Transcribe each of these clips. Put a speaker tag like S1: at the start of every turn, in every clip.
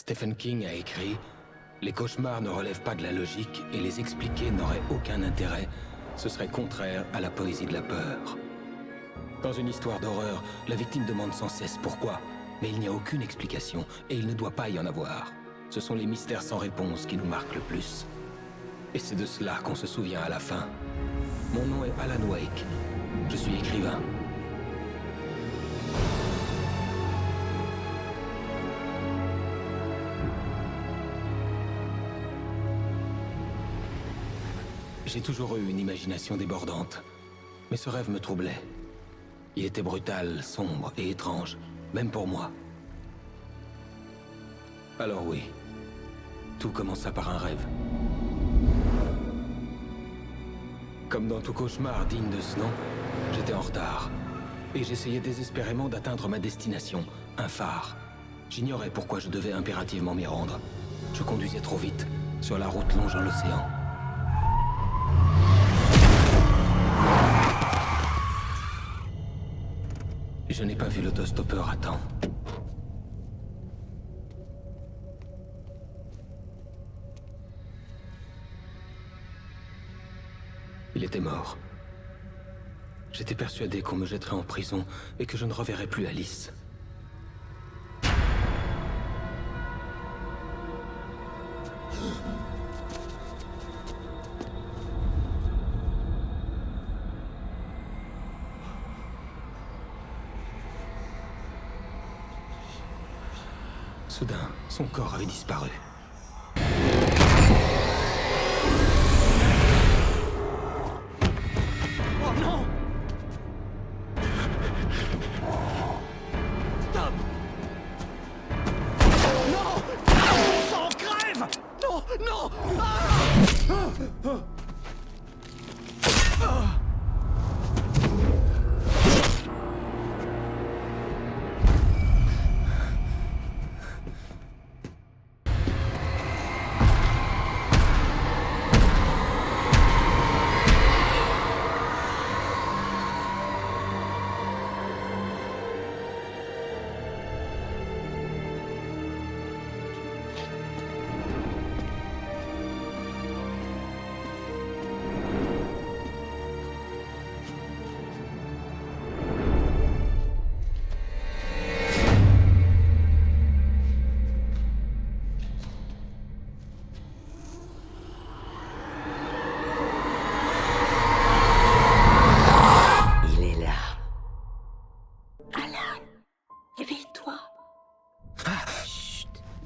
S1: Stephen King a écrit: les cauchemars ne relèvent pas de la logique et les expliquer n'aurait aucun intérêt. Ce serait contraire à la poésie de la peur. Dans une histoire d'horreur, la victime demande sans cesse pourquoi, mais il n'y a aucune explication et il ne doit pas y en avoir. Ce sont les mystères sans réponse qui nous marquent le plus. Et c'est de cela qu'on se souvient à la fin. Mon nom est Alan Wake. Je suis écrivain. J'ai toujours eu une imagination débordante, mais ce rêve me troublait. Il était brutal, sombre et étrange, même pour moi. Alors oui, tout commença par un rêve. Comme dans tout cauchemar digne de ce nom, j'étais en retard. Et j'essayais désespérément d'atteindre ma destination, un phare. J'ignorais pourquoi je devais impérativement m'y rendre. Je conduisais trop vite, sur la route longeant l'océan. Je n'ai pas vu l'autostoppeur à temps. Il était mort. J'étais persuadé qu'on me jetterait en prison et que je ne reverrais plus Alice. Soudain, son corps avait disparu.
S2: Oh non! Stop! Non! Ça en crève! Non! Non!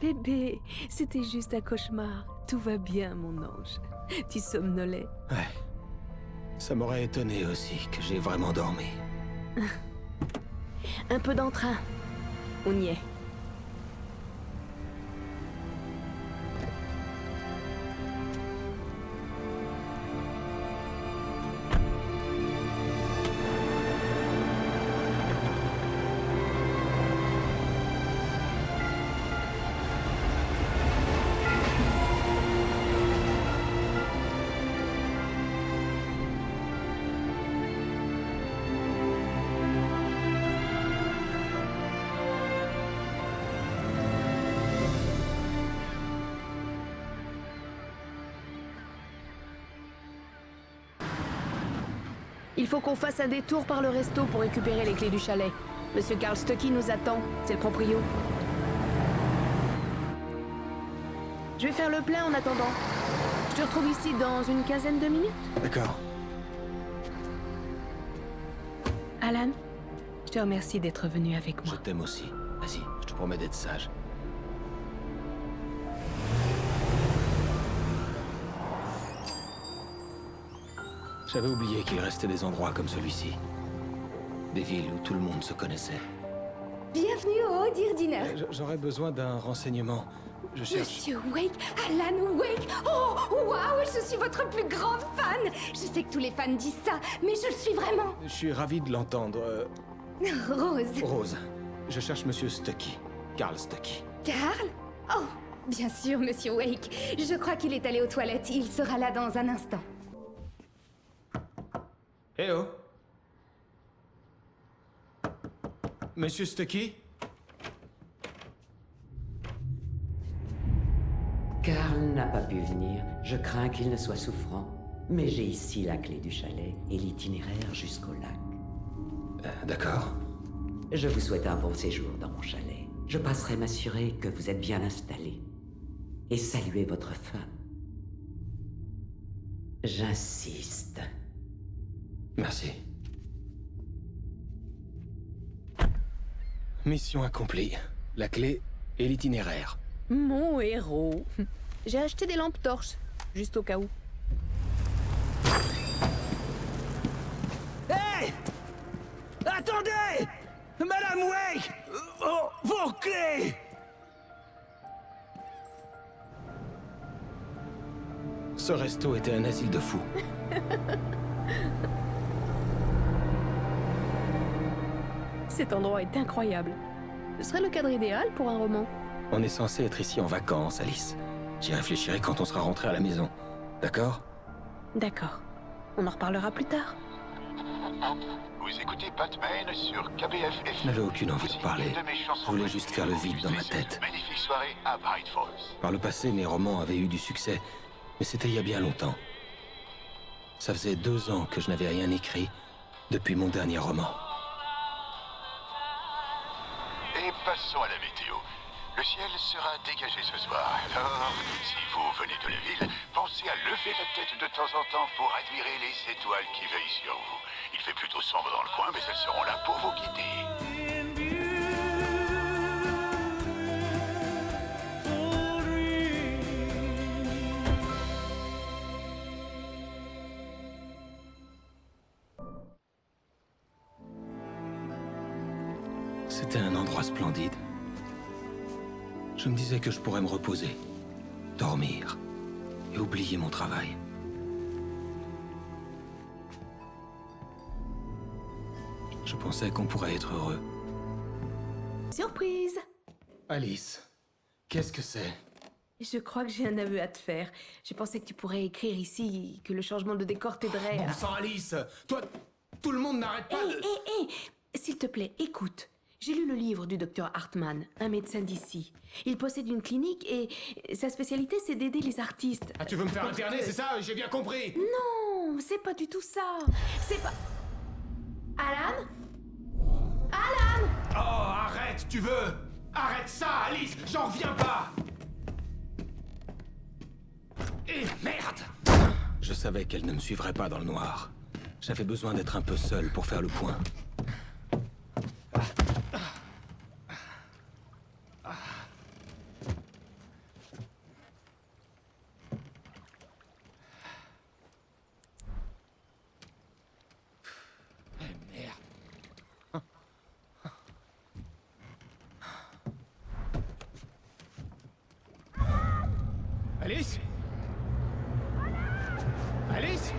S3: Bébé, c'était juste un cauchemar. Tout va bien, mon ange. Tu somnolais.
S1: Ouais. Ça m'aurait étonné aussi que j'ai vraiment dormi.
S3: Un peu d'entrain. On y est. Il faut qu'on fasse un détour par le resto pour récupérer les clés du chalet. Monsieur Carl Stucky nous attend, c'est le proprio. Je vais faire le plein en attendant. Je te retrouve ici dans une quinzaine de minutes.
S1: D'accord.
S3: Alan, je te remercie d'être venu avec
S1: Je
S3: moi.
S1: t'aime aussi. Vas-y, je te promets d'être sage. J'avais oublié qu'il restait des endroits comme celui-ci. Des villes où tout le monde se connaissait.
S4: Bienvenue au Deer Dinner.
S1: J'aurais besoin d'un renseignement. Je cherche...
S4: Monsieur Wake, Alan Wake. Oh, waouh, je suis votre plus grand fan. Je sais que tous les fans disent ça, mais je le suis vraiment.
S1: Je suis ravi de l'entendre.
S4: Rose.
S1: Rose, je cherche Monsieur Stucky. Carl Stucky.
S4: Carl? Oh, bien sûr, Monsieur Wake. Je crois qu'il est allé aux toilettes. Il sera là dans un instant.
S1: Eh oh! Monsieur Stucky?
S5: pu venir. Je crains qu'il ne soit souffrant. Mais j'ai ici la clé du chalet et l'itinéraire jusqu'au lac.
S1: D'accord.
S5: Je vous souhaite un bon séjour dans mon chalet. Je passerai m'assurer que vous êtes bien installé. Et saluer votre femme. J'insiste.
S1: Merci. Mission accomplie. La clé et l'itinéraire.
S3: Mon héros. J'ai acheté des lampes torches, juste au cas où.
S2: Hey! Attendez! Madame Wake! Vos clés!
S1: Ce resto était un asile de fous.
S3: Cet endroit est incroyable. Ce serait le cadre idéal pour un roman.
S1: On est censé être ici en vacances, Alice. J'y réfléchirai quand on sera rentré à la maison. D'accord?
S3: D'accord. On en reparlera plus tard.
S6: Vous écoutez Batman sur KBFF.
S1: Je n'avais aucune envie de parler. Je voulais juste faire le vide dans ma tête.
S6: Magnifique soirée à Bright Falls.
S1: Par le passé, mes romans avaient eu du succès, mais c'était il y a bien longtemps. Ça faisait 2 ans que je n'avais rien écrit depuis mon dernier roman.
S6: Et passons à la météo. Le ciel sera dégagé ce soir. Alors, si vous venez de la ville, pensez à lever la tête de temps en temps pour admirer les étoiles qui veillent sur vous. Il fait plutôt sombre dans le coin, mais elles seront là pour vous guider.
S1: C'était un endroit splendide. Je me disais que je pourrais me reposer, dormir et oublier mon travail. Je pensais qu'on pourrait être heureux.
S3: Surprise!
S1: Alice, qu'est-ce que c'est?
S3: Je crois que j'ai un aveu à te faire. Je pensais que tu pourrais écrire ici que le changement de décor t'aiderait à...
S1: Bon sang, Alice! Toi, tout le monde n'arrête pas de...
S3: S'il te plaît, écoute. J'ai lu le livre du docteur Hartman, un médecin d'ici. Il possède une clinique et sa spécialité, c'est d'aider les artistes.
S1: Ah, tu veux me faire interner, c'est ça? J'ai bien compris!
S3: Non, c'est pas du tout ça. C'est pas... Alan? Alan!
S2: Oh, arrête, tu veux! Arrête ça, Alice! J'en reviens pas! Et merde!
S1: Je savais qu'elle ne me suivrait pas dans le noir. J'avais besoin d'être un peu seul pour faire le point.
S2: Alice? Alice?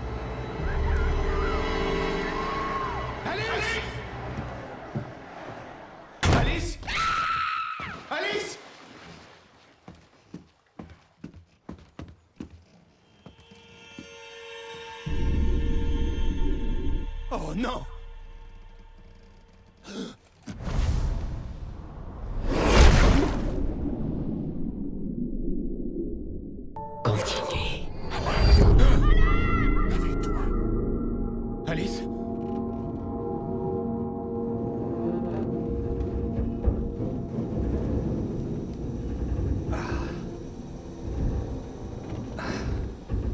S2: Alice? Alice? Alice? Oh non!
S5: Continuez.
S2: Alice?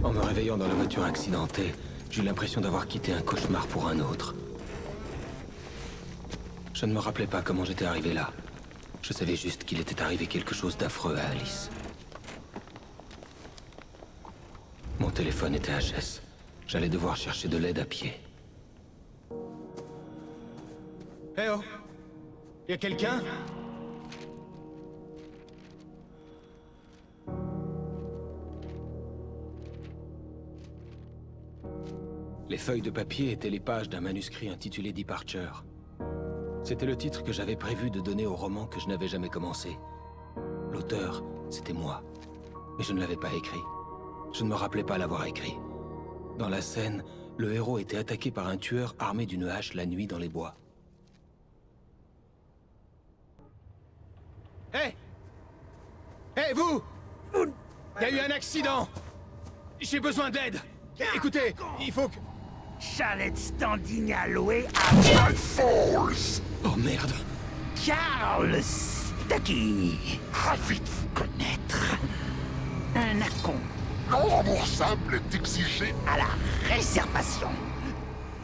S1: En me réveillant dans la voiture accidentée, j'ai eu l'impression d'avoir quitté un cauchemar pour un autre. Je ne me rappelais pas comment j'étais arrivé là. Je savais juste qu'il était arrivé quelque chose d'affreux à Alice. Mon téléphone était HS. J'allais devoir chercher de l'aide à pied.
S2: Eh oh! Y a quelqu'un?
S1: Les feuilles de papier étaient les pages d'un manuscrit intitulé Departure. C'était le titre que j'avais prévu de donner au roman que je n'avais jamais commencé. L'auteur, c'était moi. Mais je ne l'avais pas écrit. Je ne me rappelais pas l'avoir écrit. Dans la scène, le héros était attaqué par un tueur armé d'une hache la nuit dans les bois.
S2: Hé! Hé, vous!
S1: Il y a eu un accident. J'ai besoin d'aide. Écoutez, il faut que...
S7: Chalet standing alloué à Wolf Falls.
S1: Oh merde.
S7: Carl Stucky. Ravi de vous connaître. Un acompte
S6: Non remboursable est exigé.
S7: à la réservation.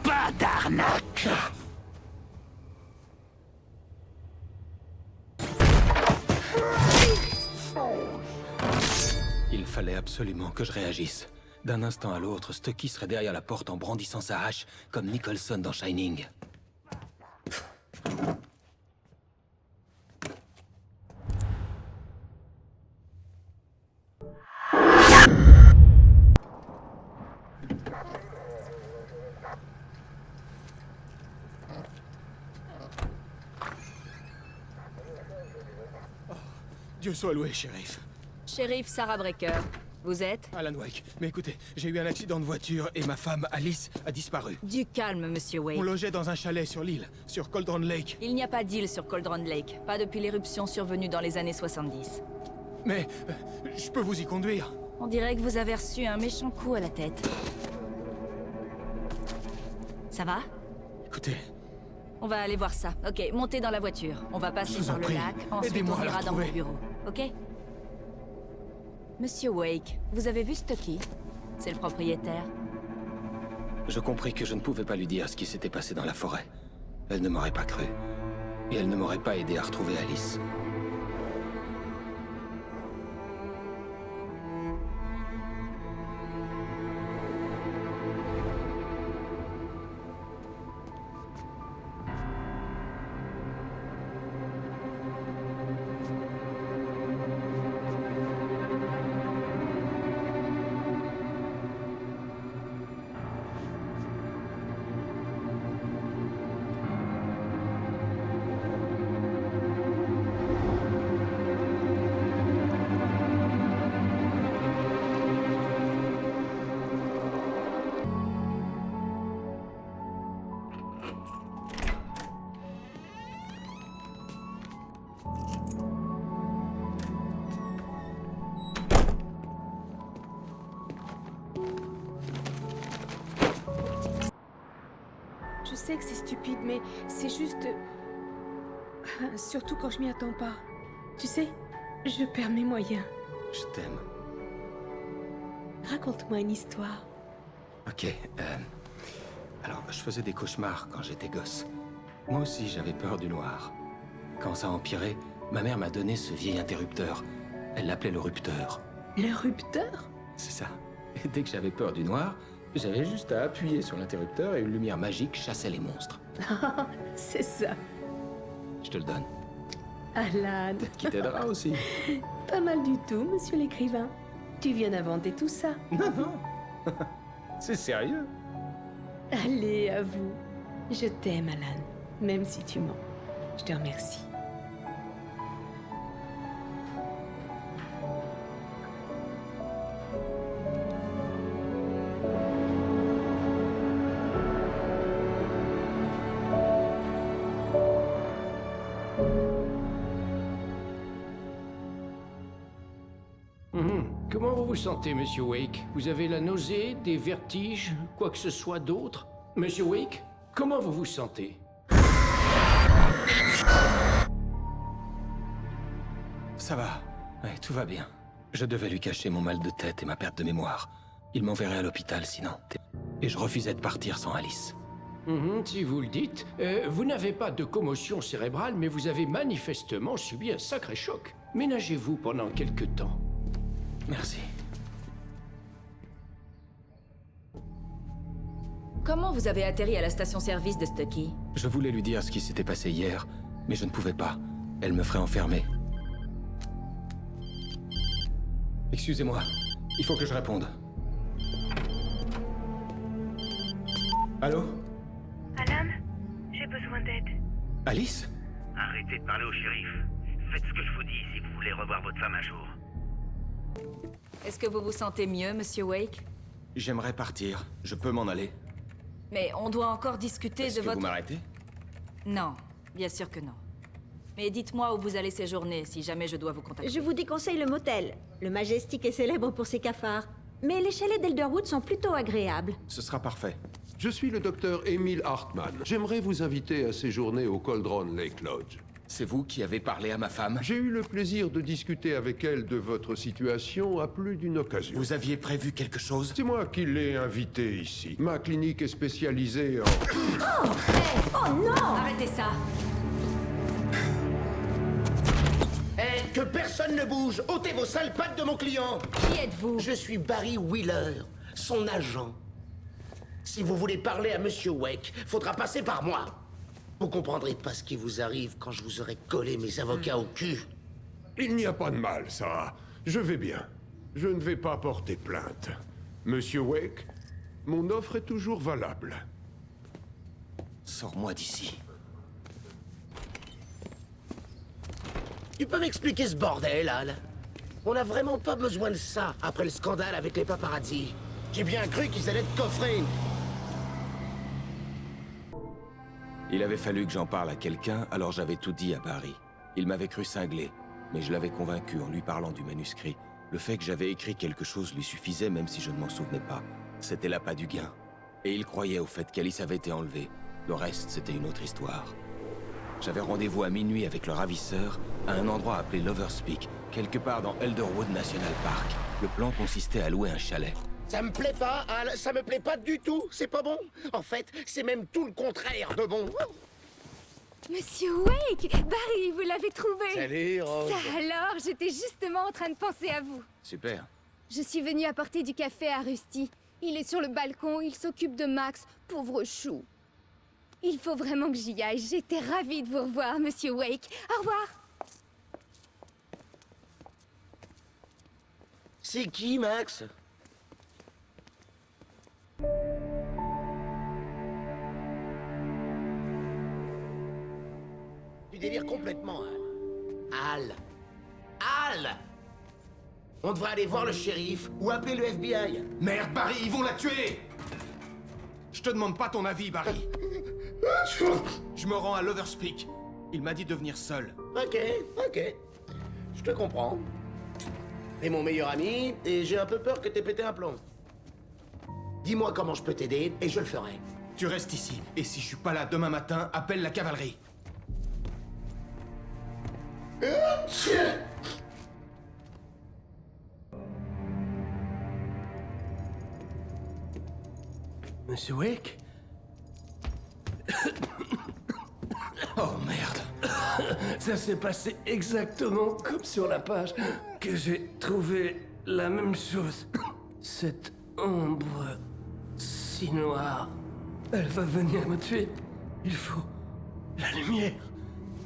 S7: Pas d'arnaque.
S1: Il fallait absolument que je réagisse. D'un instant à l'autre, Stucky serait derrière la porte en brandissant sa hache, comme Nicholson dans Shining. Dieu soit loué, shérif.
S8: Shérif Sarah Breaker, vous êtes?
S1: Alan Wake. Mais écoutez, j'ai eu un accident de voiture et ma femme, Alice, a disparu.
S8: Du calme, monsieur Wake.
S1: On logeait dans un chalet sur l'île, sur Cauldron Lake.
S8: Il n'y a pas d'île sur Cauldron Lake, pas depuis l'éruption survenue dans les années 70.
S1: Mais je peux vous y conduire.
S8: On dirait que vous avez reçu un méchant coup à la tête. Ça va?
S1: Écoutez,
S8: On va aller voir ça. Ok, montez dans la voiture. On va
S1: Je
S8: passer
S1: vous en
S8: par le
S1: prie.
S8: lac, ensuite
S1: Aidez-moi
S8: on
S1: à la
S8: ira dans mon
S1: retrouver.
S8: bureau. Ok? Monsieur Wake, vous avez vu Stucky? C'est le propriétaire.
S1: je compris que je ne pouvais pas lui dire ce qui s'était passé dans la forêt. Elle ne m'aurait pas cru. Et elle ne m'aurait pas aidé à retrouver Alice.
S3: Je sais que c'est stupide, mais c'est juste... Surtout quand je m'y attends pas. Tu sais, je perds mes moyens.
S1: Je t'aime.
S3: Raconte-moi une histoire.
S1: Ok, alors, je faisais des cauchemars quand j'étais gosse. Moi aussi, j'avais peur du noir. Quand ça a empiré, ma mère m'a donné ce vieil interrupteur. Elle l'appelait le rupteur.
S3: Le rupteur?
S1: C'est ça. Et dès que j'avais peur du noir, j'avais juste à appuyer sur l'interrupteur et une lumière magique chassait les monstres.
S3: C'est ça.
S1: Je te le donne.
S3: Alan.
S1: Qui t'aidera aussi.
S3: Pas mal du tout, monsieur l'écrivain. Tu viens d'inventer tout ça.
S1: Non, non. C'est sérieux.
S3: Allez, à vous. Je t'aime, Alan. Même si tu mens. Je te remercie.
S9: Comment vous vous sentez, Monsieur Wake? Vous avez la nausée, des vertiges, quoi que ce soit d'autre? Monsieur Wake, comment vous vous sentez?
S1: Ça va. Ouais, tout va bien. Je devais lui cacher mon mal de tête et ma perte de mémoire. Il m'enverrait à l'hôpital sinon. Et je refusais de partir sans Alice.
S9: Si vous le dites. Vous n'avez pas de commotion cérébrale, mais vous avez manifestement subi un sacré choc. Ménagez-vous pendant quelque temps.
S1: Merci.
S8: Comment vous avez atterri à la station-service de Stucky?
S1: Je voulais lui dire ce qui s'était passé hier, mais je ne pouvais pas. Elle me ferait enfermer. Excusez-moi, il faut que je réponde. Allô?
S10: Alan, j'ai besoin d'aide.
S1: Alice?
S11: Arrêtez de parler au shérif. Faites ce que je vous dis si vous voulez revoir votre femme un jour.
S8: Est-ce que vous vous sentez mieux, Monsieur Wake?
S1: J'aimerais partir. Je peux m'en aller.
S8: Mais on doit encore discuter
S1: Est-ce
S8: de
S1: que
S8: votre...
S1: vous m'arrêtez?
S8: Non, bien sûr que non. Mais dites-moi où vous allez séjourner, si jamais je dois vous contacter.
S12: Je vous déconseille le motel. Le Majestic est célèbre pour ses cafards. Mais les chalets d'Elderwood sont plutôt agréables.
S1: Ce sera parfait.
S13: Je suis le docteur Emil Hartman. J'aimerais vous inviter à séjourner au Cauldron Lake Lodge.
S1: C'est vous qui avez parlé à ma femme?
S13: J'ai eu le plaisir de discuter avec elle de votre situation à plus d'une occasion.
S1: Vous aviez prévu quelque chose?
S13: C'est moi qui l'ai invitée ici. Ma clinique est spécialisée en...
S12: Oh! Hey! Oh non!
S8: Arrêtez ça!
S7: Eh, que personne ne bouge! Ôtez vos sales pattes de mon client!
S8: Qui êtes-vous?
S7: Je suis Barry Wheeler, son agent. Si vous voulez parler à Monsieur Wake, faudra passer par moi. Vous comprendrez pas ce qui vous arrive quand je vous aurai collé mes avocats au cul.
S13: Il n'y a pas de mal, Sarah. Je vais bien. Je ne vais pas porter plainte. Monsieur Wake, mon offre est toujours valable.
S1: Sors-moi d'ici.
S7: Tu peux m'expliquer ce bordel, Al? On n'a vraiment pas besoin de ça après le scandale avec les paparazzi. J'ai bien cru qu'ils allaient te coffrer.
S1: Il avait fallu que j'en parle à quelqu'un, alors j'avais tout dit à Barry. Il m'avait cru cinglé, mais je l'avais convaincu en lui parlant du manuscrit. Le fait que j'avais écrit quelque chose lui suffisait même si je ne m'en souvenais pas. C'était l'appât du gain. Et il croyait au fait qu'Alice avait été enlevée. Le reste, c'était une autre histoire. J'avais rendez-vous à minuit avec le ravisseur, à un endroit appelé Lover's Peak, quelque part dans Elderwood National Park. Le plan consistait à louer un chalet.
S7: Ça me plaît pas, Al, ça me plaît pas du tout, c'est pas bon. En fait, c'est même tout le contraire de bon.
S4: Monsieur Wake! Barry, vous l'avez trouvé!
S7: Salut, Rose.
S4: Ça alors, j'étais justement en train de penser à vous.
S1: Super.
S4: Je suis venue apporter du café à Rusty. Il est sur le balcon, il s'occupe de Max, pauvre chou. Il faut vraiment que j'y aille. J'étais ravie de vous revoir, Monsieur Wake. Au revoir!
S7: C'est qui, Max? Tu délires complètement, Al. Al! On devrait aller voir le shérif ou appeler le FBI.
S2: Merde, Barry, ils vont la tuer! Je te demande pas ton avis, Barry. Je me rends à Lover's Peak. Il m'a dit de venir seul.
S7: Ok. Je te comprends. T'es mon meilleur ami, et j'ai un peu peur que t'aies pété un plomb. Dis-moi comment je peux t'aider, et je le ferai.
S2: Tu restes ici, et si je suis pas là demain matin, appelle la cavalerie.
S9: Monsieur Wake?
S1: Oh merde.
S9: Ça s'est passé exactement comme sur la page, que j'ai trouvé la même chose. Cette ombre si noire, elle va venir me tuer. Il faut la lumière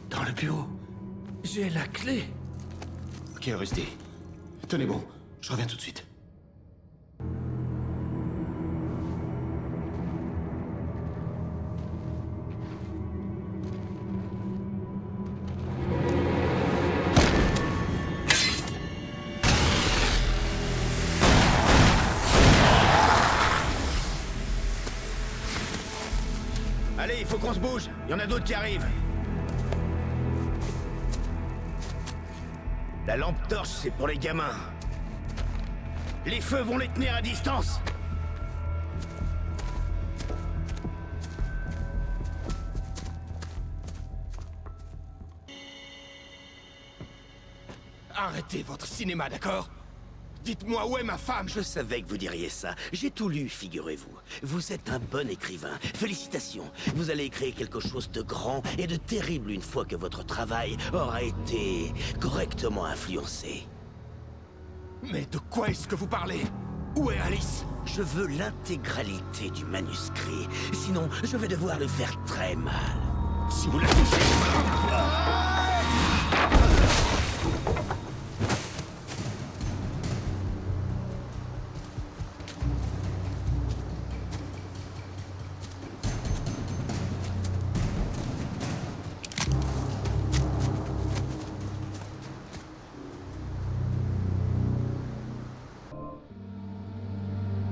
S9: dans le bureau. J'ai la clé.
S1: Ok, Rusty. Tenez bon, je reviens tout de suite.
S7: Allez, il faut qu'on se bouge. Il y en a d'autres qui arrivent. La lampe torche, c'est pour les gamins. Les feux vont les tenir à distance.
S2: Arrêtez votre cinéma, d'accord? Dites-moi où est ma femme?
S7: Je savais que vous diriez ça. J'ai tout lu, figurez-vous. Vous êtes un bon écrivain. Félicitations. Vous allez écrire quelque chose de grand et de terrible une fois que votre travail aura été correctement influencé.
S2: Mais de quoi est-ce que vous parlez? Où est Alice?
S7: Je veux l'intégralité du manuscrit. Sinon, je vais devoir le faire très mal.
S2: Si vous la touchez...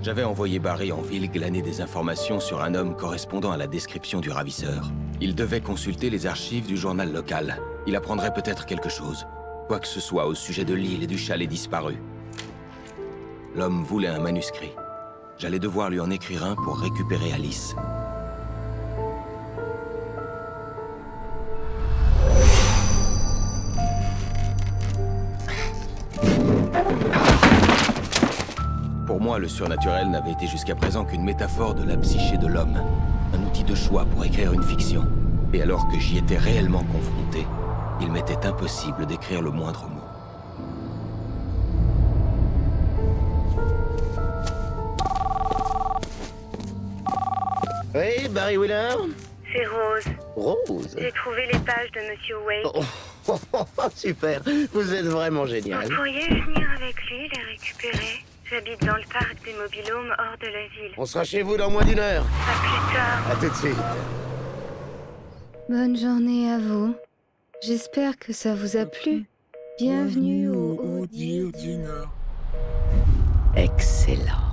S1: J'avais envoyé Barry en ville glaner des informations sur un homme correspondant à la description du ravisseur. Il devait consulter les archives du journal local. Il apprendrait peut-être quelque chose. Quoi que ce soit au sujet de l'île et du chalet disparu. L'homme voulait un manuscrit. J'allais devoir lui en écrire un pour récupérer Alice. Pour moi, le surnaturel n'avait été jusqu'à présent qu'une métaphore de la psyché de l'homme. Un outil de choix pour écrire une fiction. Et alors que j'y étais réellement confronté, il m'était impossible d'écrire le moindre mot.
S7: Oui, Barry Wheeler?
S10: C'est Rose.
S7: Rose?
S10: J'ai trouvé les pages de Monsieur Wake.
S7: Super, vous êtes vraiment génial.
S10: Vous pourriez venir avec lui les récupérer? J'habite dans le parc des mobilhomes hors de la ville.
S7: On sera chez vous dans moins d'1 heure.
S10: À plus tard.
S7: À tout de suite.
S4: Bonne journée à vous. J'espère que ça vous a plu. Bienvenue au Audi du Nord.
S5: Excellent.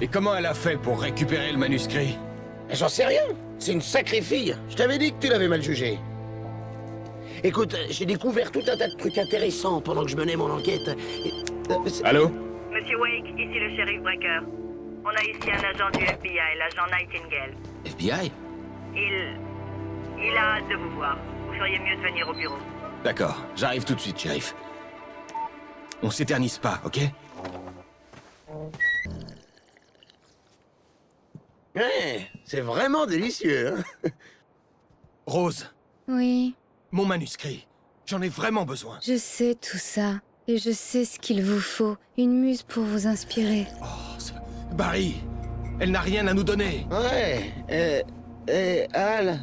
S1: Et comment elle a fait pour récupérer le manuscrit?
S7: J'en sais rien. C'est une sacrée fille. Je t'avais dit que tu l'avais mal jugée. Écoute, j'ai découvert tout un tas de trucs intéressants pendant que je menais mon enquête.
S1: Allô?
S14: Monsieur Wake, ici le shérif Breaker. On a ici un agent du FBI, l'agent Nightingale.
S1: FBI?
S14: Il a hâte de vous voir. Vous feriez mieux de venir au bureau.
S1: D'accord, j'arrive tout de suite, shérif. On s'éternise pas, ok?
S7: Ouais, c'est vraiment délicieux, hein?
S2: Rose,
S4: Oui,
S2: mon manuscrit. J'en ai vraiment besoin.
S4: je sais tout ça. Et je sais ce qu'il vous faut. Une muse pour vous inspirer.
S2: Barry, elle n'a rien à nous donner.
S7: Ouais, Al...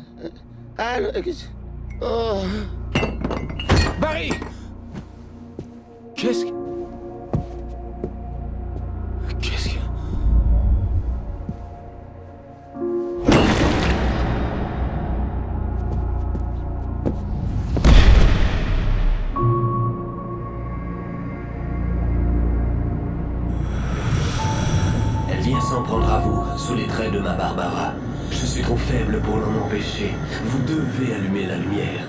S7: Oh...
S2: Barry!
S1: Qu'est-ce que... Qu'est-ce que...
S9: Elle vient s'en prendre à vous, sous les traits de ma Barbara. Je suis trop faible pour l'en empêcher. Vous devez allumer la lumière.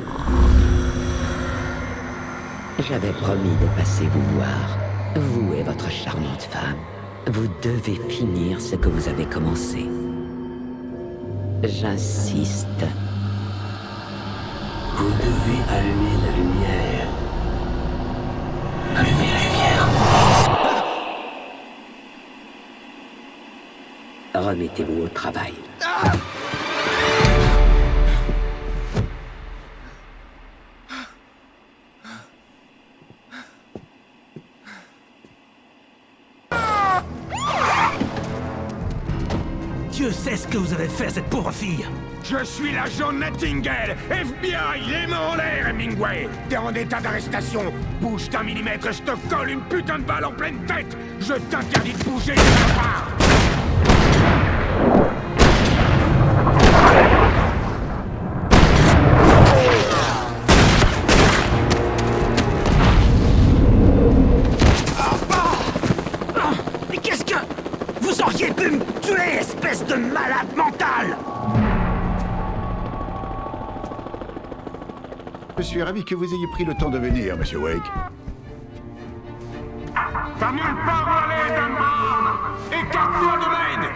S5: J'avais promis de passer vous voir. Vous et votre charmante femme. Vous devez finir ce que vous avez commencé. J'insiste.
S9: Vous devez allumer la lumière. Allumez la lumière.
S5: Remettez-vous au travail.
S15: Dieu sait ce que vous avez fait à cette pauvre fille.
S6: Je suis l'agent Nightingale, FBI, les mains en l'air, Hemingway. T'es en état d'arrestation. Bouge d'un millimètre et je te colle une putain de balle en pleine tête. Je t'interdis de bouger de ta part.
S15: Mais qu'est-ce que... Vous auriez pu me tuer, espèce de malade mental!
S16: Je suis ravi que vous ayez pris le temps de venir, Monsieur Wake.
S6: T'as nulle part où aller, Dunbar. Écarte-toi de Maine.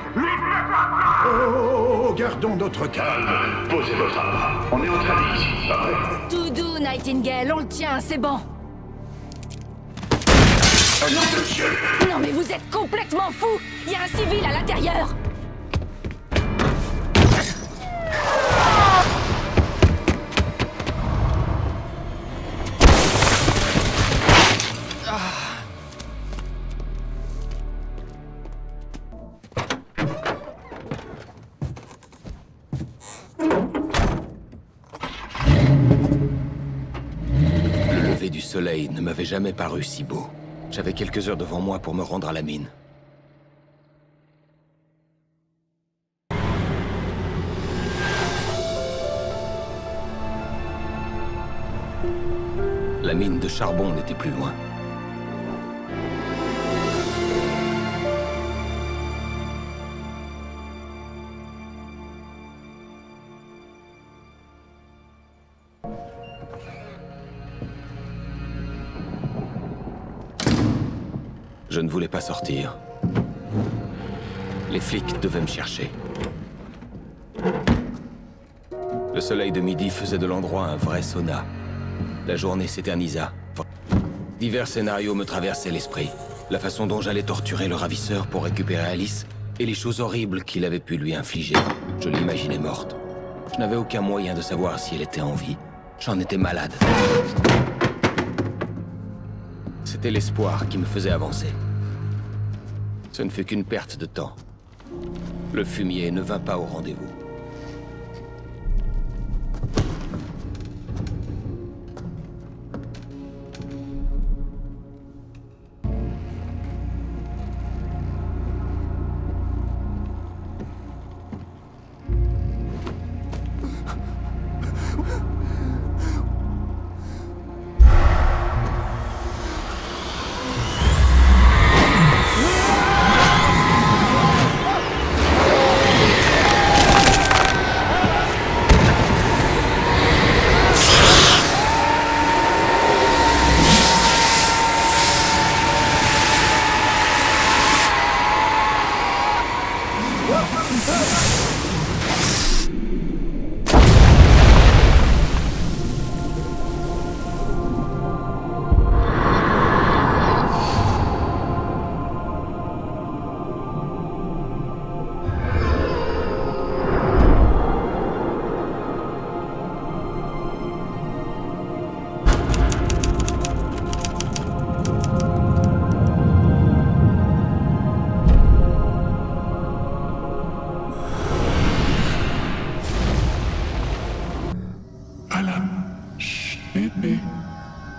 S16: Oh, gardons notre calme.
S11: Posez votre arme. On est entre amis ici, pas vrai?
S8: Tout doux, Nightingale, on le tient, c'est bon.
S11: Nom de Dieu!
S8: Non mais vous êtes complètement fou. Il y a un civil à l'intérieur.
S1: Le lever du soleil ne m'avait jamais paru si beau. J'avais quelques heures devant moi pour me rendre à la mine. La mine de charbon n'était plus loin. Je ne voulais pas sortir. Les flics devaient me chercher. Le soleil de midi faisait de l'endroit un vrai sauna. La journée s'éternisa. Divers scénarios me traversaient l'esprit. La façon dont j'allais torturer le ravisseur pour récupérer Alice et les choses horribles qu'il avait pu lui infliger. Je l'imaginais morte. Je n'avais aucun moyen de savoir si elle était en vie. J'en étais malade. C'était l'espoir qui me faisait avancer. Ce ne fut qu'une perte de temps. Le fumier ne vint pas au rendez-vous.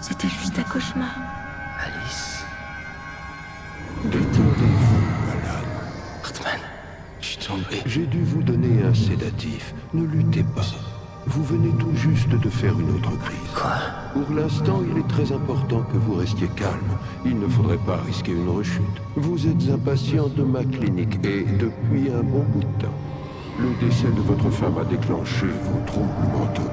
S3: C'était juste un cauchemar.
S1: Alice.
S16: Détendez-vous, Alan.
S1: Hartman, je suis tombé.
S16: J'ai dû vous donner un sédatif. Ne luttez pas. Vous venez tout juste de faire une autre crise.
S1: Quoi?
S16: Pour l'instant, il est très important que vous restiez calme. Il ne faudrait pas risquer une rechute. Vous êtes un patient de ma clinique et depuis un bon bout de temps. Le décès de votre femme a déclenché vos troubles mentaux.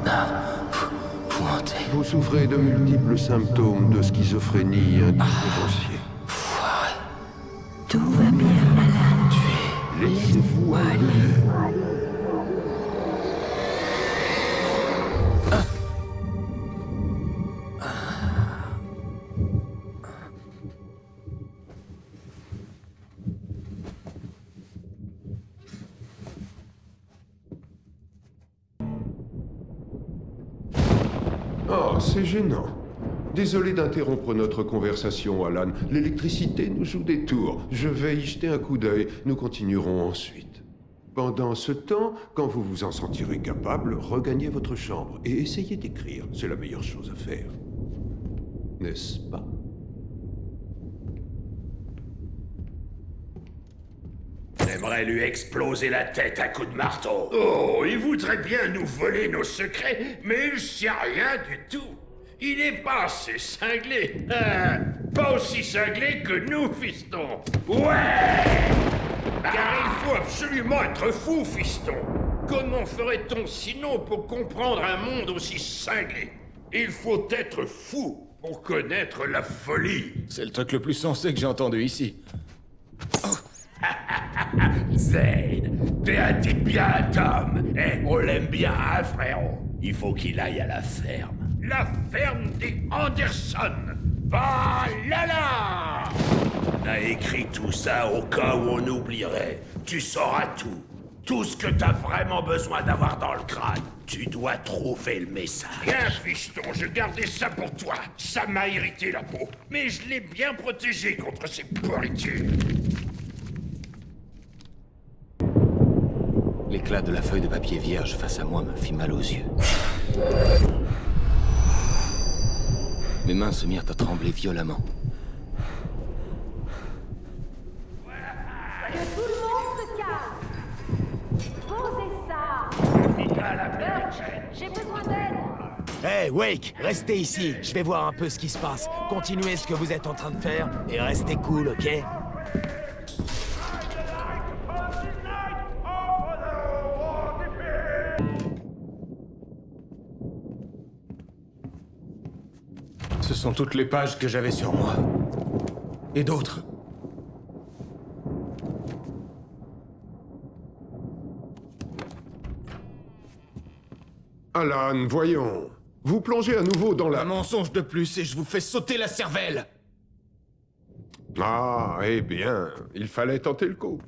S1: Vous mentez.
S16: Vous souffrez de multiples symptômes de schizophrénie indifférenciée.
S3: Tout va bien, Alan.
S16: Laissez-vous aller.
S13: Oh, c'est gênant. Désolé d'interrompre notre conversation, Alan. L'électricité nous joue des tours. Je vais y jeter un coup d'œil. Nous continuerons ensuite. Pendant ce temps, quand vous vous en sentirez capable, regagnez votre chambre et essayez d'écrire. C'est la meilleure chose à faire. N'est-ce pas?
S17: J'aimerais lui exploser la tête à coups de marteau. Oh, il voudrait bien nous voler nos secrets, mais il sait rien du tout. Il n'est pas assez cinglé. Pas aussi cinglé que nous, fiston. Ouais! Car il faut absolument être fou, fiston. Comment ferait-on sinon pour comprendre un monde aussi cinglé? Il faut être fou pour connaître la folie.
S1: C'est le truc le plus sensé que j'ai entendu ici.
S17: Zane, t'es un type bien, Tom. Eh, on l'aime bien, hein, frérot? Il faut qu'il aille à la ferme. La ferme des Anderson. Bah là là! On a écrit tout ça au cas où on oublierait. Tu sauras tout. Tout ce que t'as vraiment besoin d'avoir dans le crâne. Tu dois trouver le message. Bien, fiston, je gardais ça pour toi. Ça m'a irrité la peau. Mais je l'ai bien protégé contre ces pourritures.
S1: L'éclat de la feuille de papier vierge face à moi me fit mal aux yeux. Mes mains se mirent à trembler violemment.
S4: J'ai besoin d'aide.
S18: Hey, Wake, restez ici. Je vais voir un peu ce qui se passe. Continuez ce que vous êtes en train de faire et restez cool, ok?
S2: Ce sont toutes les pages que j'avais sur moi. Et d'autres.
S13: Alan, voyons. Vous plongez à nouveau dans la...
S2: Un mensonge de plus et je vous fais sauter la cervelle.
S13: Ah, eh bien, il fallait tenter le coup.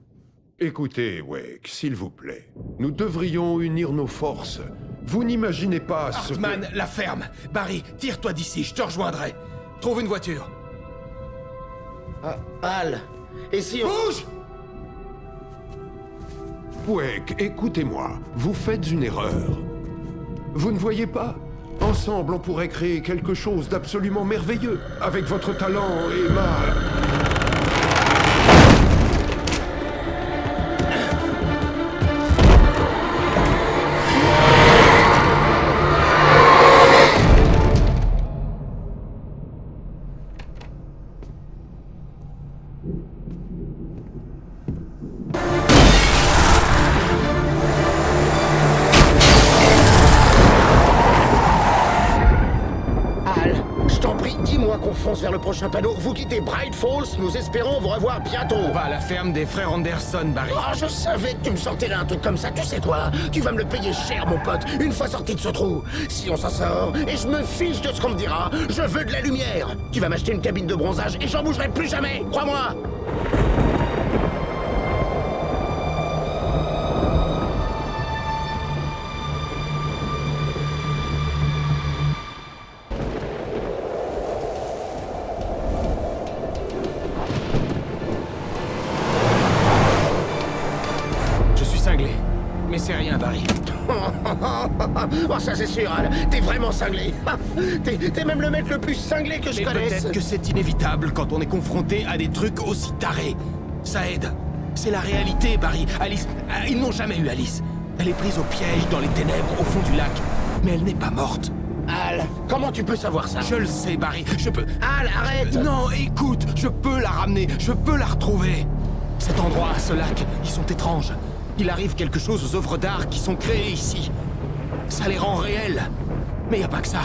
S13: Écoutez, Wake, s'il vous plaît. Nous devrions unir nos forces. Vous n'imaginez pas ce que...
S2: Hartman, la ferme. Barry, tire-toi d'ici, je te rejoindrai. Trouve une voiture.
S7: Al, et si on...
S2: Bouge!
S13: Wake, écoutez-moi. Vous faites une erreur. Vous ne voyez pas? Ensemble, on pourrait créer quelque chose d'absolument merveilleux. Avec votre talent et
S7: vers le prochain panneau. Vous quittez Bright Falls, nous espérons vous revoir bientôt.
S2: On va à la ferme des frères Anderson, Barry.
S7: Oh, je savais que tu me sortirais un truc comme ça. Tu sais quoi? Tu vas me le payer cher, mon pote, une fois sorti de ce trou. Si on s'en sort, et je me fiche de ce qu'on me dira, je veux de la lumière. Tu vas m'acheter une cabine de bronzage et j'en bougerai plus jamais, crois-moi.
S2: Mais c'est rien, Barry.
S7: Oh, ça c'est sûr, Al. T'es vraiment cinglé. T'es même le mec le plus cinglé que je connaisse.
S2: Peut-être que c'est inévitable quand on est confronté à des trucs aussi tarés. Ça aide. C'est la réalité, Barry. Alice... Ils n'ont jamais eu Alice. Elle est prise au piège dans les ténèbres au fond du lac. Mais elle n'est pas morte.
S7: Al, comment tu peux savoir ça?
S2: Je le sais, Barry. Je peux...
S7: Al, arrête!
S2: Non, écoute, je peux la ramener. Je peux la retrouver. Cet endroit, ce lac, ils sont étranges. Il arrive quelque chose aux œuvres d'art qui sont créées ici. Ça les rend réelles. Mais y a pas que ça.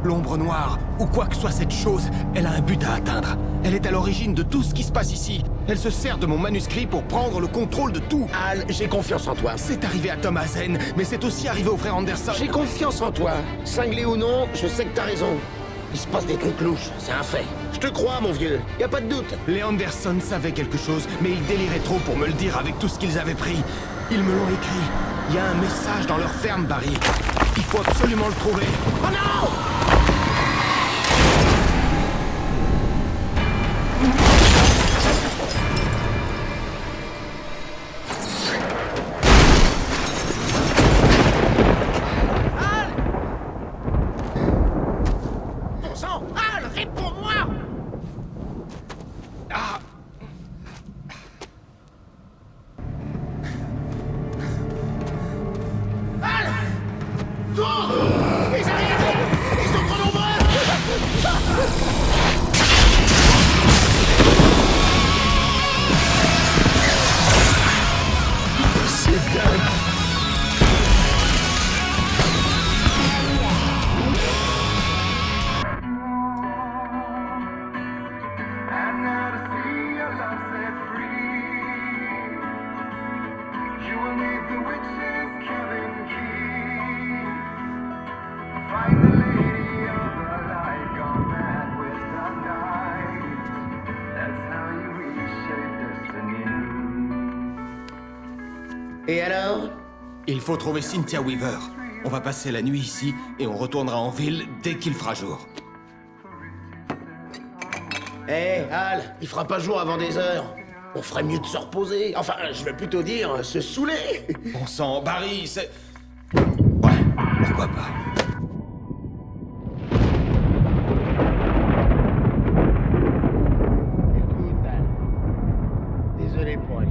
S2: L'ombre noire, ou quoi que soit cette chose, elle a un but à atteindre. Elle est à l'origine de tout ce qui se passe ici. Elle se sert de mon manuscrit pour prendre le contrôle de tout.
S7: Al, j'ai confiance en toi.
S2: C'est arrivé à Thomas Zane, mais c'est aussi arrivé au frère Anderson.
S7: J'ai confiance en toi. Cinglé ou non, je sais que t'as raison. Il se passe des trucs louches, c'est un fait. Je te crois, mon vieux, y a pas de doute.
S2: Les Anderson savaient quelque chose, mais ils déliraient trop pour me le dire avec tout ce qu'ils avaient pris. Ils me l'ont écrit. Il y a un message dans leur ferme, Barry. Il faut absolument le trouver.
S7: Oh non! Et alors?
S2: Il faut trouver Cynthia Weaver. On va passer la nuit ici et on retournera en ville dès qu'il fera jour.
S7: Hé, Al, il fera pas jour avant des heures. On ferait mieux de se reposer. Enfin, je vais plutôt dire se saouler.
S2: Bon sang, Barry, c'est... Ouais, pourquoi pas.
S7: Écoute, Al, désolé pour Alice.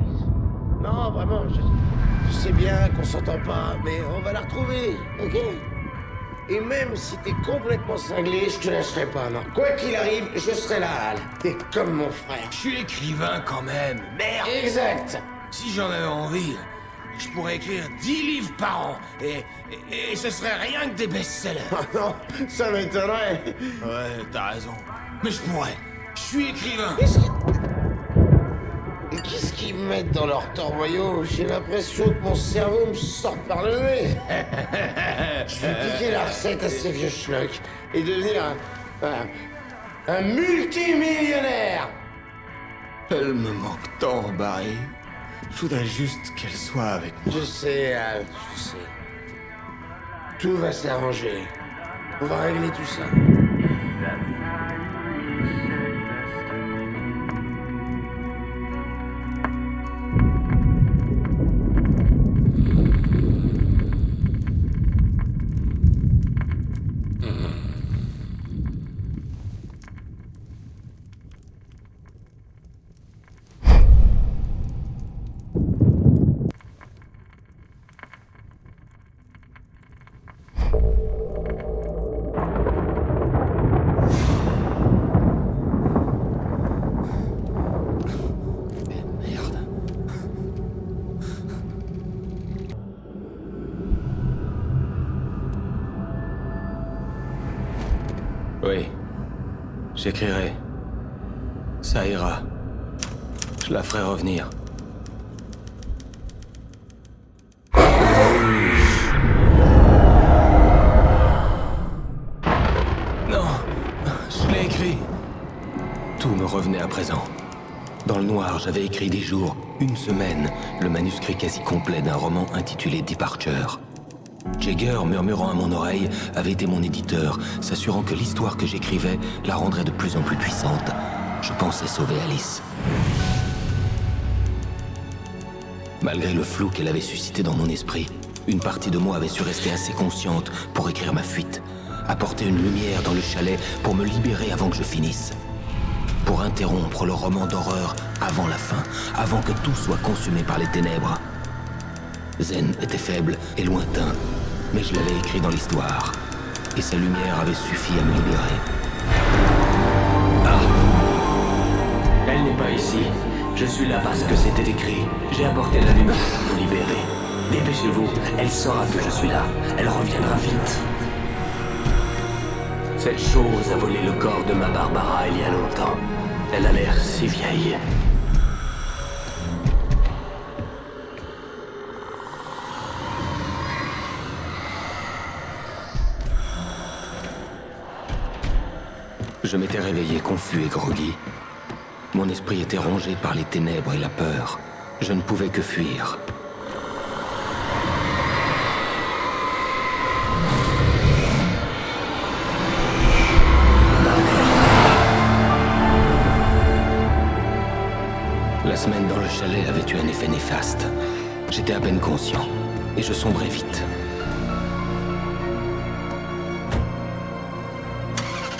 S19: Non, vraiment, je sais bien qu'on s'entend pas, mais on va la retrouver, ok? Et même si t'es complètement cinglé, je te lâcherai pas, non. Quoi qu'il arrive, je serai là, Al. T'es comme mon frère.
S2: Je suis écrivain quand même, merde.
S19: Exact.
S2: Si j'en avais envie, je pourrais écrire 10 livres par an, et ce serait rien que des best-sellers.
S19: Ah non, ça m'étonnerait.
S2: Ouais, t'as raison. Mais je pourrais. Je suis écrivain.
S19: Qu'est-ce qu'ils mettent dans leur torboyau? J'ai l'impression que mon cerveau me sort par le nez. Je vais piquer la recette à ces vieux schnocks et devenir un multimillionnaire.
S2: Elle me manque tant, Barry. Je voudrais juste qu'elle soit avec moi.
S19: Je sais, Al, je sais. Tout va s'arranger. On va régler tout ça.
S1: Oui. J'écrirai. Ça ira. Je la ferai revenir.
S2: Non, je l'ai écrit.
S1: Tout me revenait à présent. Dans le noir, j'avais écrit 10 jours, 1 semaine, le manuscrit quasi complet d'un roman intitulé Departure. Jagger, murmurant à mon oreille, avait été mon éditeur, s'assurant que l'histoire que j'écrivais la rendrait de plus en plus puissante. Je pensais sauver Alice. Malgré le flou qu'elle avait suscité dans mon esprit, une partie de moi avait su rester assez consciente pour écrire ma fuite, apporter une lumière dans le chalet pour me libérer avant que je finisse. Pour interrompre le roman d'horreur avant la fin, avant que tout soit consumé par les ténèbres. Zen était faible et lointain, mais je l'avais écrit dans l'histoire, et sa lumière avait suffi à me libérer.
S20: Ah. Elle n'est pas ici. Je suis là parce que c'était écrit. J'ai apporté la lumière pour vous libérer. Dépêchez-vous, elle saura que je suis là. Elle reviendra vite. Cette chose a volé le corps de ma Barbara il y a longtemps. Elle a l'air si vieille.
S1: Je m'étais réveillé confus et groggy. Mon esprit était rongé par les ténèbres et la peur. Je ne pouvais que fuir. La semaine dans le chalet avait eu un effet néfaste. J'étais à peine conscient, et je sombrais vite.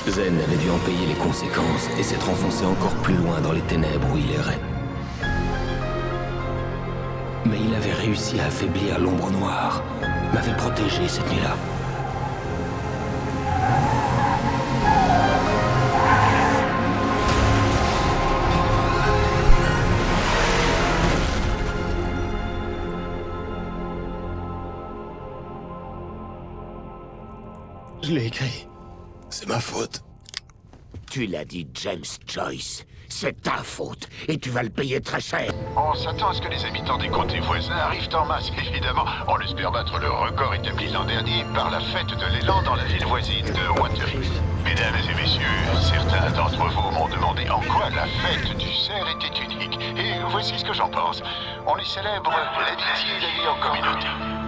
S1: Zen avait dû en payer les conséquences et s'être enfoncé encore plus loin dans les ténèbres où il errait. Mais il avait réussi à affaiblir l'ombre noire, m'avait protégé cette nuit-là.
S2: Je l'ai écrit. C'est ma faute.
S7: Tu l'as dit, James Joyce. C'est ta faute, et tu vas le payer très cher.
S6: On s'attend à ce que les habitants des comtés voisins arrivent en masse, évidemment. On espère battre le record établi l'an dernier par la fête de l'élan dans la ville voisine de Waterloo. Mesdames et messieurs, certains d'entre vous m'ont demandé en quoi la fête du cerf était unique. Et voici ce que j'en pense. On y célèbre l'amitié et la vie en communauté.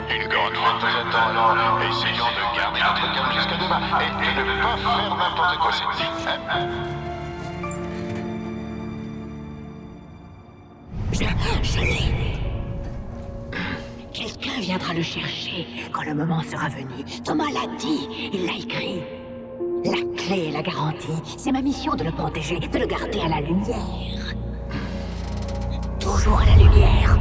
S6: Une grande fête nous attend, alors essayons de garder notre calme jusqu'à demain et de ne pas faire n'importe quoi cette nuit.
S21: Je l'ai. Quelqu'un viendra le chercher quand le moment sera venu. Thomas l'a dit, il l'a écrit. La clé est la garantie. C'est ma mission de le protéger, de le garder à la lumière. Toujours à la lumière.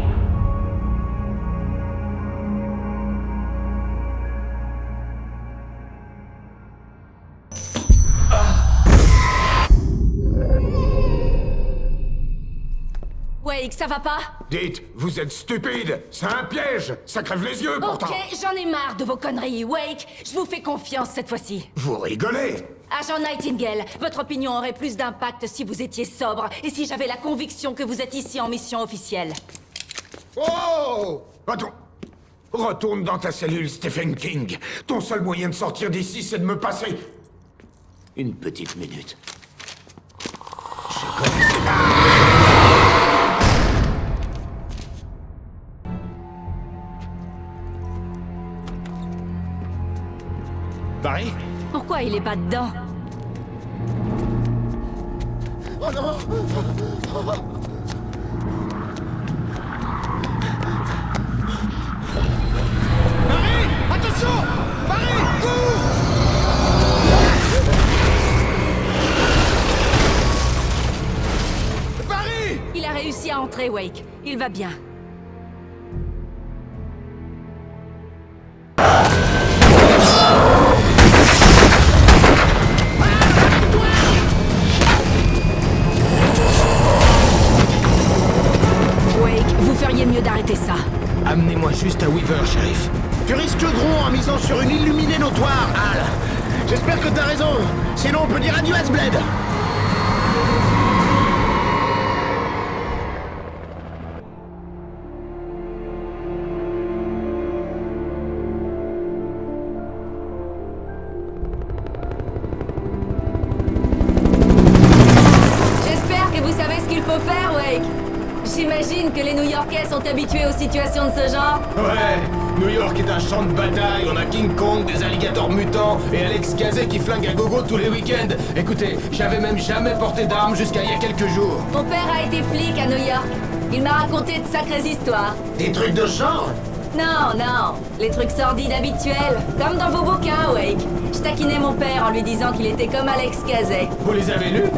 S8: Wake, ça va pas?
S17: Dites, vous êtes stupide. C'est un piège. Ça crève les yeux, pourtant.
S8: Ok, j'en ai marre de vos conneries, Wake. Je vous fais confiance cette fois-ci.
S17: Vous rigolez.
S8: Agent Nightingale, votre opinion aurait plus d'impact si vous étiez sobre et si j'avais la conviction que vous êtes ici en mission officielle.
S17: Oh! Attends. Retourne dans ta cellule, Stephen King. Ton seul moyen de sortir d'ici, c'est de me passer...
S7: Une petite minute.
S2: Barry?
S8: Pourquoi il est pas dedans?
S19: Oh non!
S2: Barry! Attention! Barry! Cours! Barry!
S8: Il a réussi à entrer, Wake. Il va bien. Vous feriez mieux d'arrêter ça.
S2: Amenez-moi juste à Weaver, shérif.
S18: Tu risques gros en misant sur une illuminée notoire, Al. J'espère que t'as raison. Sinon, on peut dire adieu à ce bled.
S8: J'espère que vous savez ce qu'il faut faire, Wake. J'imagine que les New-Yorkais sont habitués aux situations de ce genre.
S2: Ouais, New York est un champ de bataille, on a King Kong, des alligators mutants et Alex Kazé qui flingue à gogo tous les week-ends. Écoutez, j'avais même jamais porté d'armes jusqu'à il y a quelques jours.
S8: Mon père a été flic à New York. Il m'a raconté de sacrées histoires.
S18: Des trucs de genre?
S8: Non, non, les trucs sordides habituels, comme dans vos bouquins, Wake. Je taquinais mon père en lui disant qu'il était comme Alex Kazé.
S2: Vous les avez lus?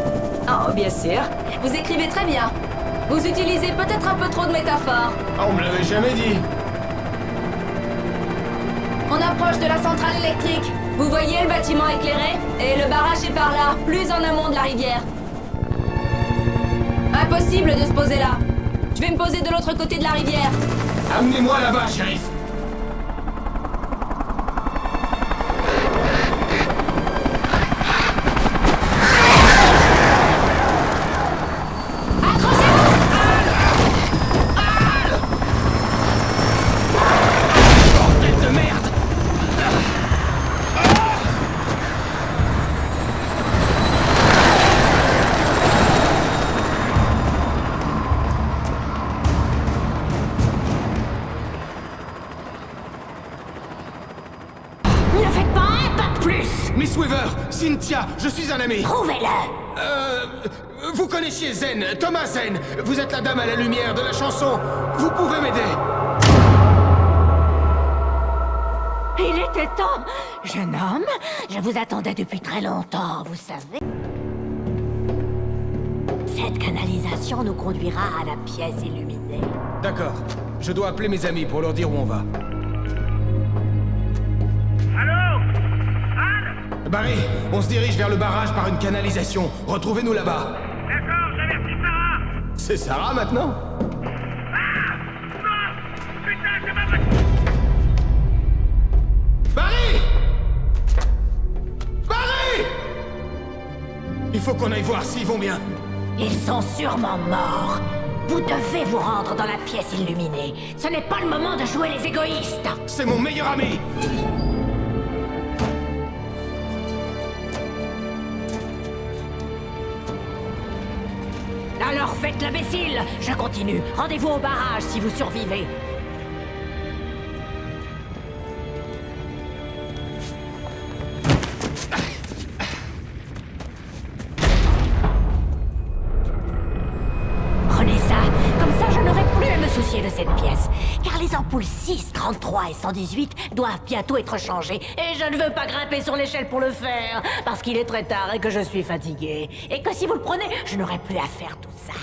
S8: Oh, bien sûr. Vous écrivez très bien. Vous utilisez peut-être un peu trop de métaphores.
S2: Ah, on me l'avait jamais dit.
S8: On approche de la centrale électrique. Vous voyez le bâtiment éclairé? Et le barrage est par là, plus en amont de la rivière. Impossible de se poser là. Je vais me poser de l'autre côté de la rivière.
S2: Amenez-moi là-bas, shérif. Cynthia, je suis un ami.
S21: Prouvez-le.
S2: Vous connaissiez Zen, Thomas Zen. Vous êtes la dame à la lumière de la chanson. Vous pouvez m'aider.
S21: Il était temps. Jeune homme, je vous attendais depuis très longtemps, vous savez. Cette canalisation nous conduira à la pièce illuminée.
S2: D'accord. Je dois appeler mes amis pour leur dire où on va. Barry, on se dirige vers le barrage par une canalisation. Retrouvez-nous là-bas.
S11: D'accord, j'avertis Sarah.
S2: C'est Sarah maintenant?
S11: Ah! Non! Putain, c'est ma voiture!
S2: Barry! Barry! Il faut qu'on aille voir s'ils vont bien.
S21: Ils sont sûrement morts. Vous devez vous rendre dans la pièce illuminée. Ce n'est pas le moment de jouer les égoïstes.
S2: C'est mon meilleur ami.
S21: Alors faites l'imbécile. Je continue. Rendez-vous au barrage si vous survivez. Prenez ça. Comme ça, je n'aurai plus à me soucier de cette pièce. Car les ampoules 6, 33 et 118 doivent bientôt être changées. Et je ne veux pas grimper sur l'échelle pour le faire. Parce qu'il est très tard et que je suis fatigué. Et que si vous le prenez, je n'aurai plus à faire tout ça.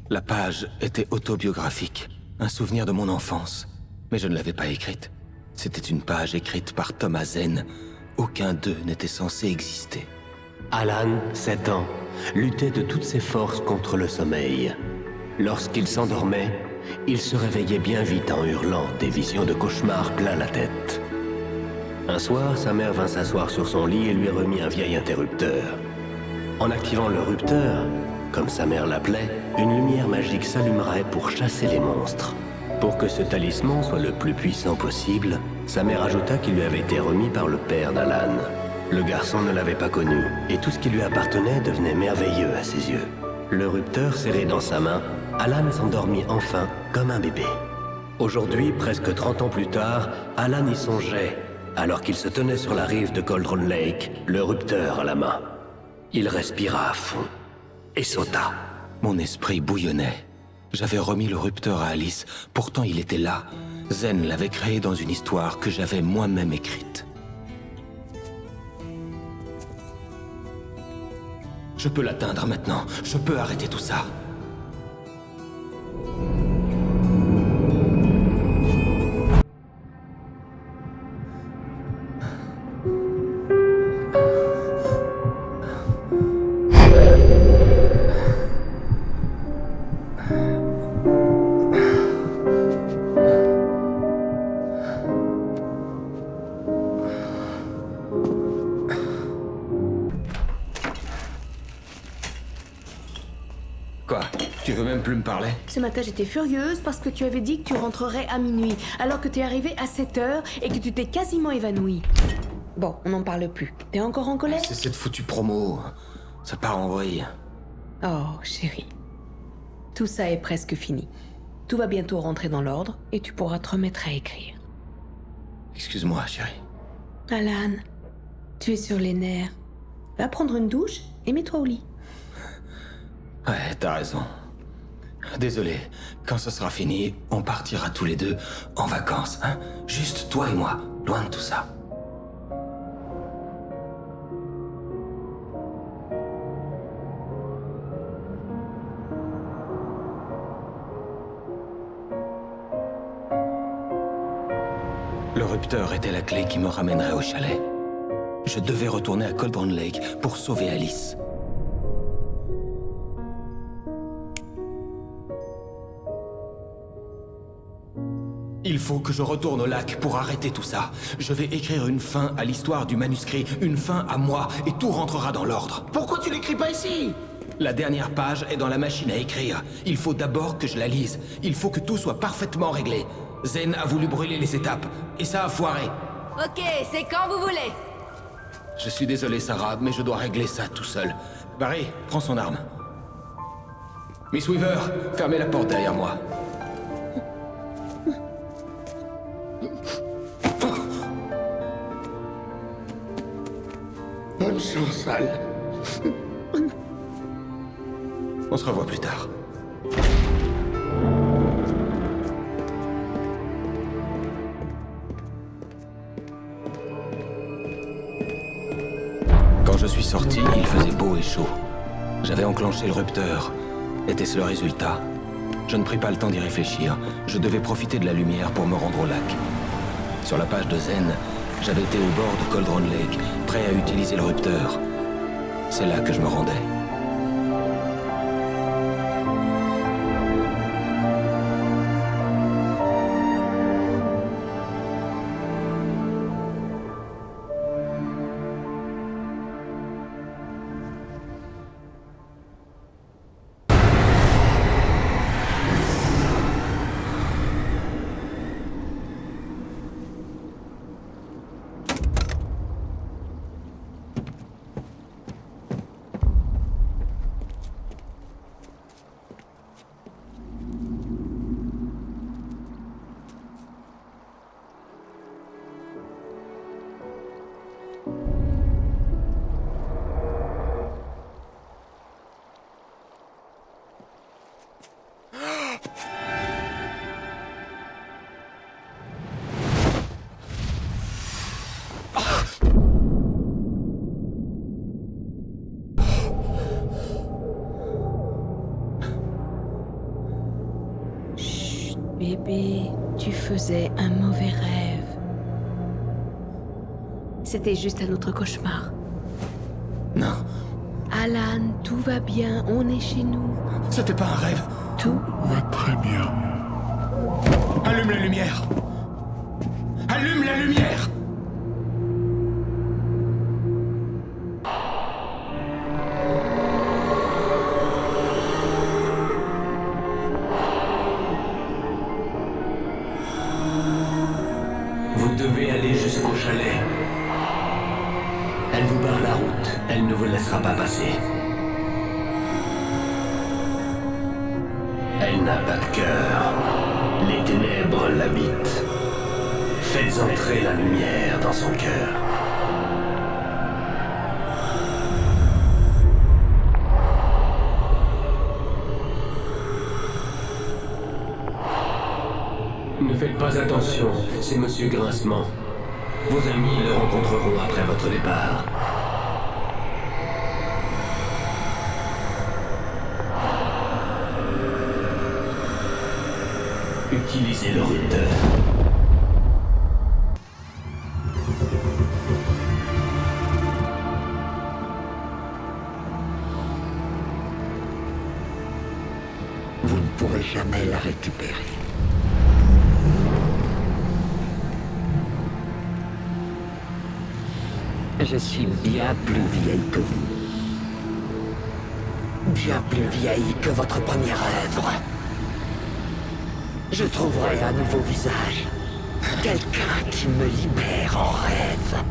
S2: La page était autobiographique. Un souvenir de mon enfance. Mais je ne l'avais pas écrite. C'était une page écrite par Thomas Zen. Aucun d'eux n'était censé exister.
S20: Alan, 7 ans, luttait de toutes ses forces contre le sommeil. Lorsqu'il s'endormait, il se réveillait bien vite en hurlant, des visions de cauchemars plein la tête. Un soir, sa mère vint s'asseoir sur son lit et lui remit un vieil interrupteur. En activant le rupteur, comme sa mère l'appelait, une lumière magique s'allumerait pour chasser les monstres. Pour que ce talisman soit le plus puissant possible, sa mère ajouta qu'il lui avait été remis par le père d'Alan. Le garçon ne l'avait pas connu, et tout ce qui lui appartenait devenait merveilleux à ses yeux. Le rupteur serré dans sa main, Alan s'endormit enfin comme un bébé. Aujourd'hui, presque 30 ans plus tard, Alan y songeait, alors qu'il se tenait sur la rive de Cauldron Lake, le rupteur à la main. Il respira à fond et sauta.
S1: Mon esprit bouillonnait. J'avais remis le rupteur à Alice, pourtant il était là. Zen l'avait créé dans une histoire que j'avais moi-même écrite. Je peux l'atteindre maintenant, je peux arrêter tout ça. Quoi? Tu veux même plus me parler?
S3: Ce matin, j'étais furieuse parce que tu avais dit que tu rentrerais à minuit, alors que t'es arrivé à 7h et que tu t'es quasiment évanoui. Bon, on n'en parle plus. T'es encore en colère?
S1: C'est cette foutue promo. Ça part en vrille.
S3: Oh, chérie. Tout ça est presque fini. Tout va bientôt rentrer dans l'ordre et tu pourras te remettre à écrire.
S1: Excuse-moi, chérie.
S3: Alan, tu es sur les nerfs. Va prendre une douche et mets-toi au lit.
S1: Ouais, t'as raison. Désolé, quand ce sera fini, on partira tous les deux en vacances, hein? Juste toi et moi, loin de tout ça. Le rupteur était la clé qui me ramènerait au chalet. Je devais retourner à Cauldron Lake pour sauver Alice. Il faut que je retourne au lac pour arrêter tout ça. Je vais écrire une fin à l'histoire du manuscrit, une fin à moi, et tout rentrera dans l'ordre.
S2: Pourquoi tu l'écris pas ici?
S1: La dernière page est dans la machine à écrire. Il faut d'abord que je la lise. Il faut que tout soit parfaitement réglé. Zen a voulu brûler les étapes, et ça a foiré.
S8: Ok, c'est quand vous voulez.
S1: Je suis désolé, Sarah, mais je dois régler ça tout seul. Barry, prends son arme. Miss Weaver, fermez la porte derrière moi.
S19: Bonne chance, Al.
S1: On se revoit plus tard. Quand je suis sorti, il faisait beau et chaud. J'avais enclenché le rupteur. Était-ce le résultat? Je ne pris pas le temps d'y réfléchir. Je devais profiter de la lumière pour me rendre au lac. Sur la page de Zen, j'avais été au bord de Cauldron Lake, prêt à utiliser le rupteur. C'est là que je me rendais.
S3: Bébé, tu faisais un mauvais rêve. C'était juste un autre cauchemar.
S1: Non.
S3: Alan, tout va bien, on est chez nous.
S2: C'était pas un rêve.
S3: Tout va
S2: très bien. Allume la lumière. Allume la lumière.
S20: Vous devez aller jusqu'au chalet. Elle vous barre la route. Elle ne vous laissera pas passer. Elle n'a pas de cœur. Les ténèbres l'habitent. Faites entrer la lumière dans son cœur. Ne faites pas attention, c'est Monsieur Grincement. Vos amis le rencontreront après votre départ. Utilisez le routeur.
S21: Vous ne pourrez jamais la récupérer. Je suis bien plus vieille que vous. Bien plus vieille que votre première œuvre. Je trouverai un nouveau visage. Quelqu'un qui me libère en rêve.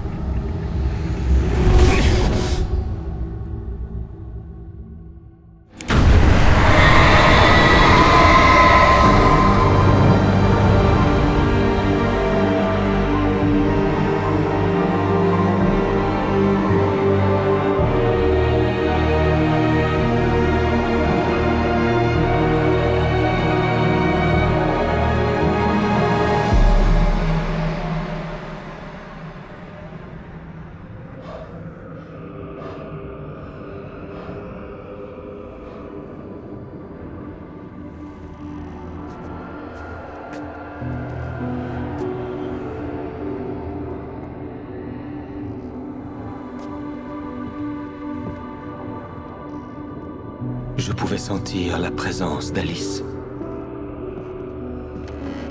S1: Je pouvais sentir la présence d'Alice.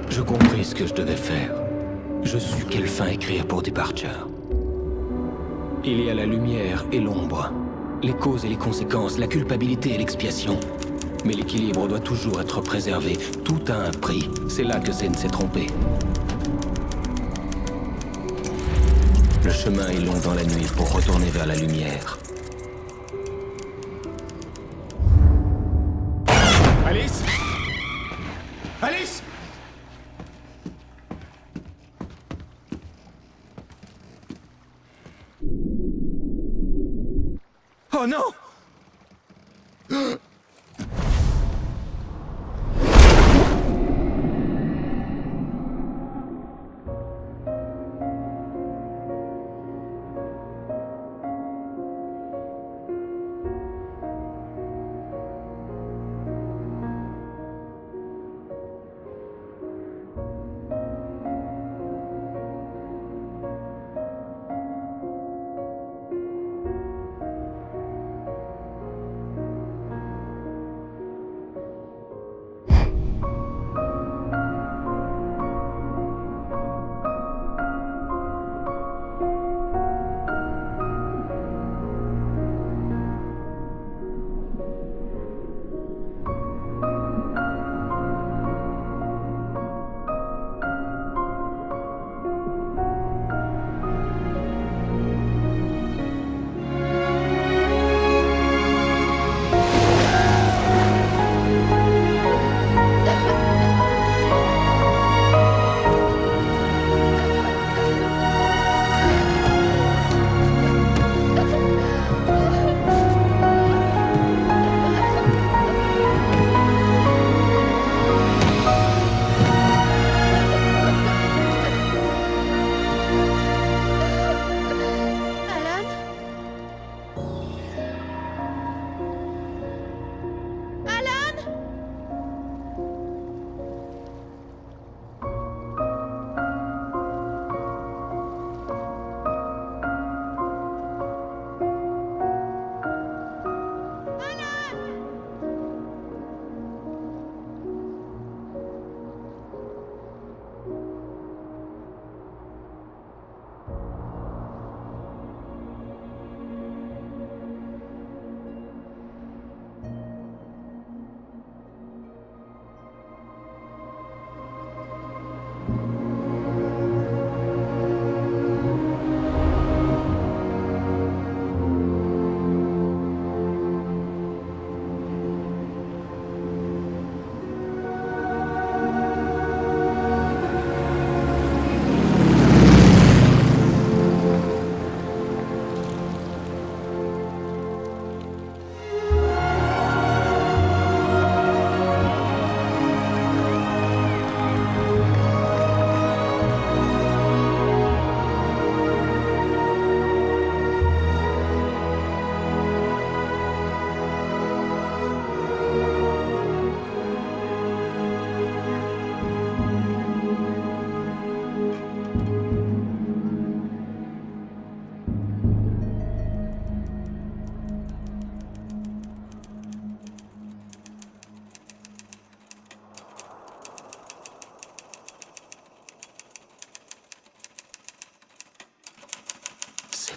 S1: Je compris ce que je devais faire. Je sus quelle fin écrire pour Departure. Il y a la lumière et l'ombre, les causes et les conséquences, la culpabilité et l'expiation. Mais l'équilibre doit toujours être préservé. Tout a un prix. C'est là que Zen s'est trompé. Le chemin est long dans la nuit pour retourner vers la lumière.
S2: Alice? Alice? Oh non!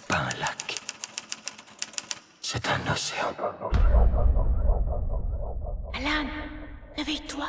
S1: pas un lac. C'est un océan.
S21: Alan, réveille-toi.